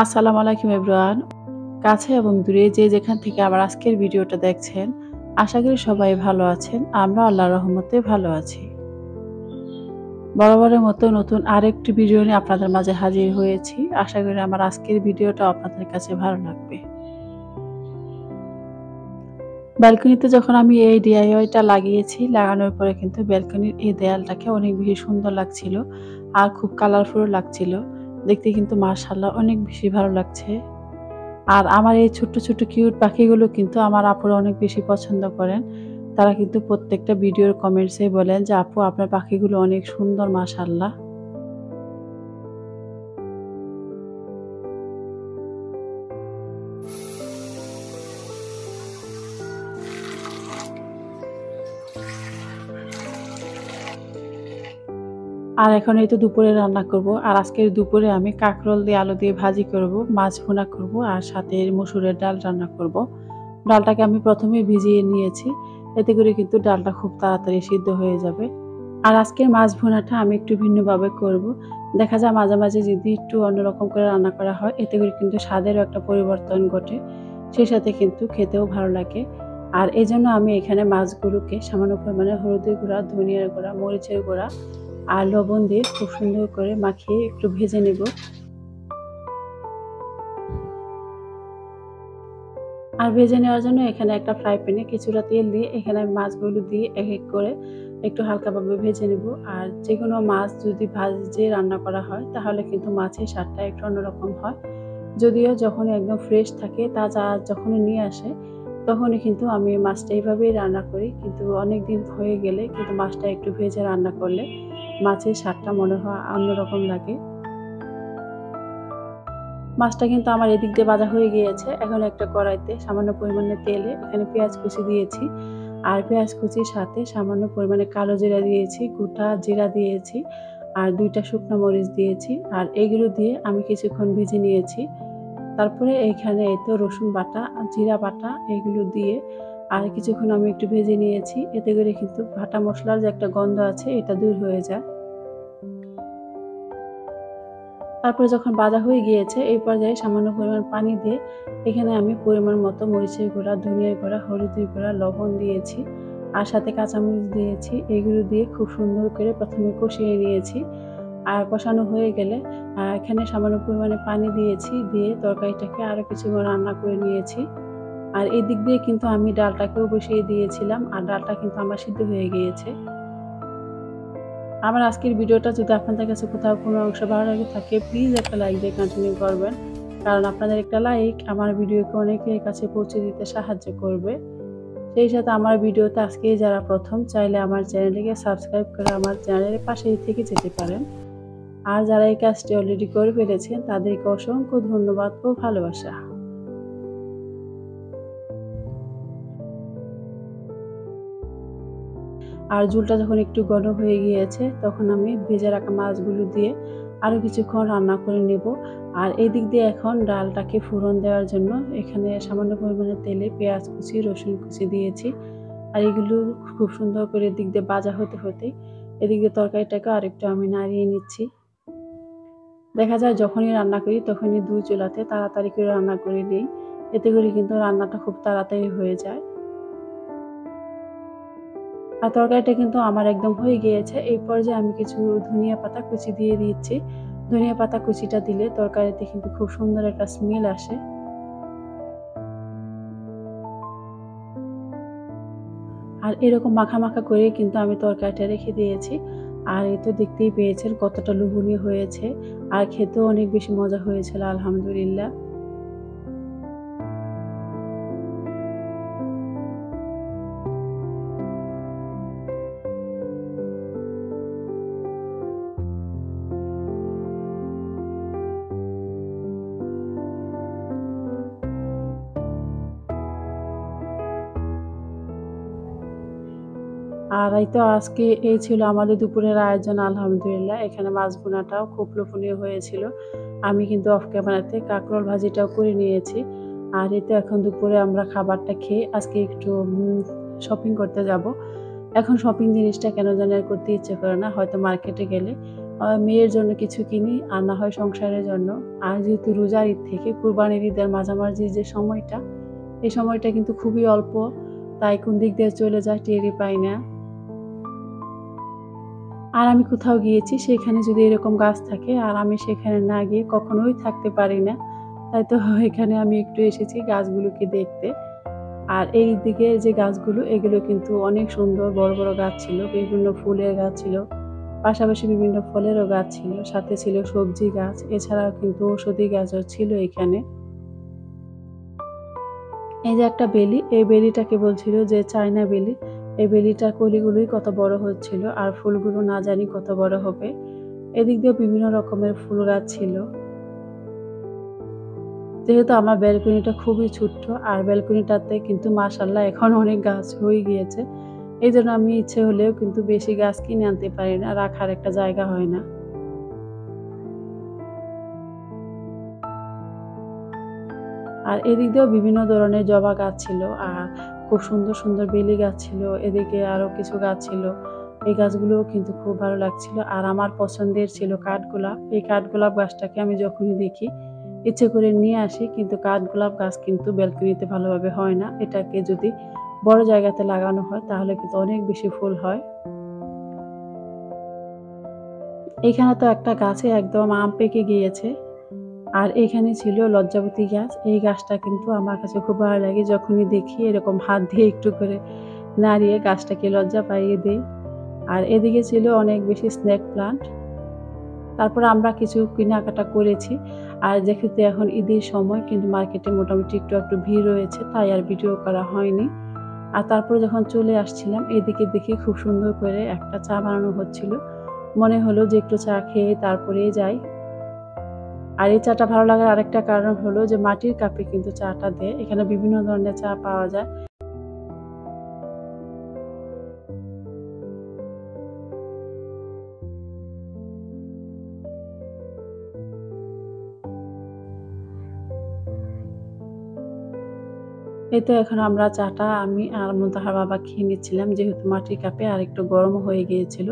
আসসালামু আলাইকুম এভরিওয়ান। কাছে এবং দূরে যে যেখান থেকে আবার আজকের ভিডিওটা দেখছেন, আশা করি সবাই ভালো আছেন। আমরা আল্লাহর রহমতে ভালো আছি। বরাবরের মতো নতুন আরেকটি ভিডিও নিয়ে আপনাদের মাঝে হাজির হয়েছি। আশা করি আমার আজকের ভিডিওটা আপনাদের কাছে ভালো লাগবে। ব্যালকনিতে যখন আমি এই ডিআইওয়াইটা লাগিয়েছি, লাগানোর পরে কিন্তু ব্যালকনির এই দেয়ালটাকে অনেক বেশি সুন্দর লাগছিল আর খুব কালারফুল লাগছিল। দেখতে কিন্তু মাশাআল্লাহ অনেক বেশি ভালো লাগছে। আর আমার এই ছোট্ট, ছোট্ট কিউট পাখিগুলো কিন্তু আমার আপুরা অনেক বেশি পছন্দ করেন। তারা কিন্তু প্রত্যেকটা ভিডিওর কমেন্টসে বলেন যে, "আপু আপনার পাখিগুলো অনেক সুন্দর মাশাআল্লাহ।" আর এখন এই তো দুপুরে রান্না করব। আর আজকের দুপুরে আমি কাঁকরোল দিয়ে আলু দিয়ে ভাজি করব, মাছ ভুনা করব আর সাথে মসুরের ডাল রান্না করব। ডালটাকে আমি প্রথমেই ভিজিয়ে নিয়েছি। এতে করে কিন্তু ডালটা খুব তাড়াতাড়ি সিদ্ধ হয়ে যাবে। আর আজকের মাছ ভুনাটা আমি একটু ভিন্নভাবে করব। দেখা যায় মাঝে, মাঝে যদি একটু অন্যরকম করে রান্না করা হয়, এতে করে কিন্তু স্বাদেরও একটা পরিবর্তন ঘটে। সেই সাথে কিন্তু খেতেও ভালো লাগে। আর এজন্য আমি এখানে মাছগুলোকে সামান্য পরিমাণে হলুদের গুঁড়া, ধনিয়ার গুঁড়া, মরিচের গুঁড়া আর লবণ দিয়ে খুব সুন্দর করে মাখিয়ে একটু ভেজে নেব। আর ভেজে নেওয়ার জন্য এখানে একটা ফ্রাই প্যানে কিছুটা তেল দিয়ে এখানে আমি মাছগুলো দিয়ে এক এক করে একটু হালকাভাবে ভেজে নেব। আর যেকোনো মাছ যদি ভাজে রান্না করা হয় তাহলে কিন্তু মাছের স্বাদটা একটু অন্যরকম হয়। যদিও যখনই একদম ফ্রেশ থাকে তাজা যখনই নিয়ে আসে তখনই কিন্তু আমি মাছটা এইভাবেই রান্না করি। কিন্তু অনেকদিন হয়ে গেলে কিন্তু মাছটা একটু ভেজে রান্না করলে মাছের স্বাদটা মনে হয় অন্যরকম লাগে। মাছটা কিন্তু আমার এদিক দিয়ে ভাজা হয়ে গিয়েছে। এখন একটা কড়াইতে সামান্য পরিমাণে তেলে এখানে পেঁয়াজ কুচি দিয়েছি। আর পেঁয়াজ কুচির সাথে সামান্য পরিমাণে কালো জিরা দিয়েছি, গোটা জিরা দিয়েছি আর ২ টা শুকনো মরিচ দিয়েছি। আর এগুলো দিয়ে আমি কিছুক্ষণ ভেজে নিয়েছি। তারপরে এইখানে এই তো রসুন বাটা, জিরা বাটা এগুলো দিয়ে আর কিছুক্ষণ আমি একটু ভেজে নিয়েছি। এতে করে কিন্তু বাটা মসলার যে একটা গন্ধ আছে এটা দূর হয়ে যায়। তারপরে যখন ভাজা হয়ে গিয়েছে এই পর্যায়ে সামান্য পরিমাণ পানি দিয়ে এখানে আমি পরিমাণ মতো মরিচের গুঁড়া, ধনিয়ার গুঁড়া, হলুদের গুঁড়া, লবণ দিয়েছি আর সাথে কাঁচামরিচ দিয়েছি। এগুলো দিয়ে খুব সুন্দর করে প্রথমে কষিয়ে নিয়েছি। আর কষানো হয়ে গেলে এখানে সামান্য পরিমাণে পানি দিয়েছি, দিয়ে তরকারিটাকে আরও কিছুক্ষণ রান্না করে নিয়েছি। আর এদিক দিয়ে কিন্তু আমি ডালটাকেও বসিয়ে দিয়েছিলাম আর ডালটা কিন্তু আমার সিদ্ধ হয়ে গিয়েছে। আমার আজকের ভিডিওটা যদি আপনাদের কাছে কোথাও কোনো অংশ ভালো লেগে থাকে প্লিজ একটা লাইক দিয়ে কন্টিনিউ করবেন। কারণ আপনাদের একটা লাইক আমার ভিডিওকে অনেকের কাছে পৌঁছে দিতে সাহায্য করবে। সেই সাথে আমার ভিডিওতে আজকেই যারা প্রথম চাইলে আমার চ্যানেলটিকে সাবস্ক্রাইব করে আমার চ্যানেলের পাশেই থেকে যেতে পারেন। আর যারা এই কাজটি অলরেডি করে ফেলেছেন তাদেরকে অসংখ্য ধন্যবাদ ও ভালোবাসা। আর ঝোলটা যখন একটু ঘন হয়ে গিয়েছে তখন আমি ভেজে রাখা মাছগুলো দিয়ে আরও কিছুক্ষণ রান্না করে নেব। আর এদিক দিয়ে এখন ডালটাকে ফোড়ন দেওয়ার জন্য এখানে সামান্য পরিমাণে তেলে পেঁয়াজ কুচি, রসুন কুচি দিয়েছি। আর এগুলো খুব সুন্দর করে এদিক দিয়ে ভাজা হতে হতেই এদিক দিয়ে তরকারিটাকে আরেকটু আমি নাড়িয়ে নিচ্ছি। দেখা যায় যখনই রান্না করি তখনই ২ চুলাতে তাড়াতাড়ি করে রান্না করে নিই। এতে করে কিন্তু রান্নাটা খুব তাড়াতাড়ি হয়ে যায়। আর তরকারিটা কিন্তু আমার একদম হয়ে গিয়েছে। এই পর্যায়ে আমি কিছু ধনিয়া পাতা কুচি দিয়ে দিচ্ছি। ধনিয়া পাতা কুচিটা দিলে তরকারিতে কিন্তু খুব সুন্দর একটা স্মেল আসে। আর এরকম মাখা, মাখা করে কিন্তু আমি তরকারিটা রেখে দিয়েছি। আর এই তো দেখতেই পেয়েছেন কতটা লোভনীয় হয়েছে। আর খেতেও অনেক বেশি মজা হয়েছিল আলহামদুলিল্লাহ। আর এই তো আজকে এই ছিল আমাদের দুপুরের আয়োজন আলহামদুলিল্লাহ। এখানে মাছ ভুনাটাও খুব লোভনীয় হয়েছিল। আমি কিন্তু অফ ক্যামেরাতে কাঁকরোল ভাজিটাও করে নিয়েছি। আর এই তো এখন দুপুরে আমরা খাবারটা খেয়ে আজকে একটু শপিং করতে যাব। এখন শপিং জিনিসটা কেন জানি আর করতে ইচ্ছে করে না। হয়তো মার্কেটে গেলে মেয়ের জন্য কিছু কিনি আর না হয় সংসারের জন্য। আর যেহেতু রোজার ঈদ থেকে কুরবানির ঈদের মাঝামাঝি যে সময়টা, এই সময়টা কিন্তু খুবই অল্প। তাই কোন দিক দিয়ে চলে যায় টেরই পাই না। আর আমি কোথাও গিয়েছি সেখানে যদি এরকম গাছ থাকে আর আমি সেখানে না গিয়ে কখনোই থাকতে পারি না। তাই তো এখানে আমি একটু এসেছি গাছগুলোকে দেখতে। আর এইদিকে যে গাছগুলো এগুলো কিন্তু অনেক সুন্দর বড়, বড় গাছ ছিল। বিভিন্ন ফুলের গাছ ছিল। পাশাপাশি বিভিন্ন ফলেরও গাছ ছিল। সাথে ছিল সবজি গাছ। এছাড়াও কিন্তু ঔষধি গাছও ছিল এখানে। এই যে একটা বেলি, এই বেলিটাকে বলছিল যে চায়না বেলি। এই বেলিটার কলিগুলোই কত বড় হচ্ছিল আর ফুলগুলো না জানি কত বড় হবে। এদিক দিয়ে বিভিন্ন রকমের ফুল গাছ ছিল। যেহেতু আমার ব্যালকনিটা খুবই ছোট্ট আর ব্যালকনিটাতে কিন্তু মাশাআল্লাহ এখন অনেক গাছ হয়ে গিয়েছে। এইজন্য আমি ইচ্ছে হলেও কিন্তু বেশি গাছ কিনে আনতে পারি না, রাখার একটা জায়গা হয় না। আর এদিক দিয়েও বিভিন্ন ধরনের জবা গাছ ছিল আর খুব সুন্দর, সুন্দর বেলি গাছ ছিল। এদিকে আরো কিছু গাছ ছিল। এই গাছগুলোও কিন্তু খুব ভালো লাগছিল। আর আমার পছন্দের ছিল কাঠগোলাপ। এই কাঠগোলাপ গাছটাকে আমি যখনই দেখি ইচ্ছে করে নিয়ে আসি, কিন্তু কাঠগোলাপ গাছ কিন্তু ব্যালকনিতে ভালোভাবে হয় না। এটাকে যদি বড় জায়গাতে লাগানো হয় তাহলে কিন্তু অনেক বেশি ফুল হয়। এখানে তো একটা গাছে একদম আম পেকে গিয়েছে। আর এখানে ছিল লজ্জাবতী গাছ। এই গাছটা কিন্তু আমার কাছে খুব ভালো লাগে। যখনই দেখি এরকম হাত দিয়ে একটু করে নাড়িয়ে গাছটাকে লজ্জা পাইয়ে দেই। আর এদিকে ছিল অনেক বেশি স্নেক প্লান্ট। তারপরে আমরা কিছু কেনাকাটা করেছি। আর যেহেতু এখন ঈদের সময় কিন্তু মার্কেটে মোটামুটি একটু ভিড় রয়েছে, তাই আর ভিডিও করা হয়নি। আর তারপরে যখন চলে আসছিলাম এদিকে দেখি খুব সুন্দর করে একটা চা বানানো হচ্ছিল। মনে হলো যে একটু চা খেয়ে তারপরেই যাই। আর এই চাটা ভালো লাগার আরেকটা কারণ হলো যে মাটির কাপে কিন্তু চাটা দেয়। এখানে বিভিন্ন ধরনের চা পাওয়া যায়। এই তো এখন আমরা চাটা আমি আর মুনতাহার বাবা খেয়ে নিচ্ছিলাম। যেহেতু মাটির কাপে আর একটু গরমও হয়ে গিয়েছিল।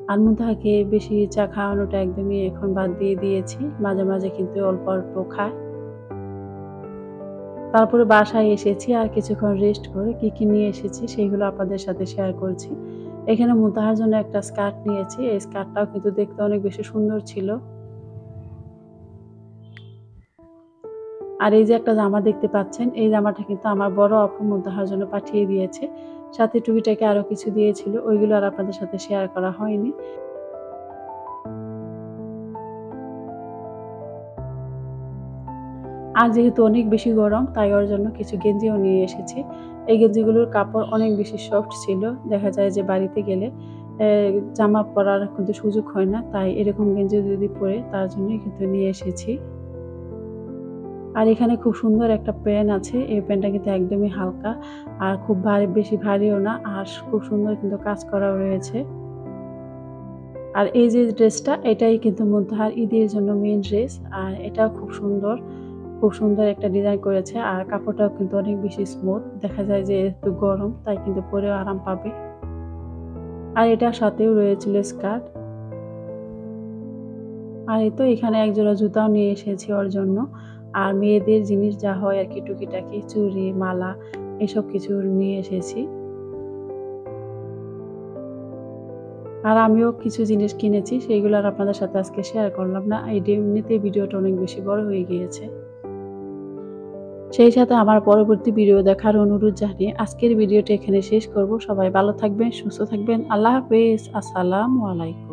আর মুনতাহাকে বেশি চা খাওয়ানোটা একদমই এখন বাদ দিয়ে দিয়েছি। মাঝে, মাঝে কিন্তু অল্প, অল্প খায়। তারপরে বাসায় এসেছি আর কিছুক্ষণ রেস্ট করে কি নিয়ে এসেছি সেগুলো আপনাদের সাথে শেয়ার করছি। এখানে মুনতাহার জন্য একটা স্কার্ট নিয়েছি। এই স্কার্টটাও কিন্তু দেখতে অনেক বেশি সুন্দর ছিল। আর এই যে একটা জামা দেখতে পাচ্ছেন, এই জামাটা কিন্তু আমার বড় আপু মুনতাহার জন্য পাঠিয়ে দিয়েছে। সাথে টুকিটাকি আরো কিছু দিয়েছিল। ওইগুলো আর আপনাদের সাথে শেয়ার করা হয়নি। আর যেহেতু অনেক বেশি গরম তাই ওর জন্য কিছু গেঞ্জিও নিয়ে এসেছি। এই গেঞ্জিগুলোর কাপড় অনেক বেশি সফট ছিল। দেখা যায় যে বাড়িতে গেলে জামা পরার কিন্তু সুযোগ হয় না। তাই এরকম গেঞ্জি যদি পরে তার জন্যই কিন্তু নিয়ে এসেছি। আর এখানে খুব সুন্দর একটা পেন আছে। এই পেনটা কিন্তু একদমই হালকা আর খুব বেশি ভারীও না। আর খুব সুন্দর কিন্তু কাজ করাও রয়েছে। আর এই যে ড্রেসটা এটাই কিন্তু মুনতাহার ঈদের জন্য মেইন ড্রেস। আর এটাও খুব সুন্দর। খুব সুন্দর একটা ডিজাইন করেছে। আর কাপড়টাও কিন্তু অনেক বেশি স্মুথ। দেখা যায় যে একটু গরম তাই কিন্তু পরেও আরাম পাবে। আর এটার সাথেও রয়েছিল স্কার্ট। আর এই তো এখানে এক জোড়া জুতাও নিয়ে এসেছি ওর জন্য। আর মেয়েদের জিনিস যা হয় আরকি টুকিটাকি চুড়ি, মালা এসব কিছু নিয়ে এসেছি। আর আমিও কিছু জিনিস কিনেছি সেগুলো আর আপনাদের সাথে আজকে শেয়ার করলাম না। এমনিতেই ভিডিওটা অনেক বেশি বড় হয়ে গিয়েছে। সেই সাথে আমার পরবর্তী ভিডিও দেখার অনুরোধ জানিয়ে আজকের ভিডিওটা এখানে শেষ করব। সবাই ভালো থাকবেন, সুস্থ থাকবেন। আল্লাহ হাফেজ। আসসালামু আলাইকুম।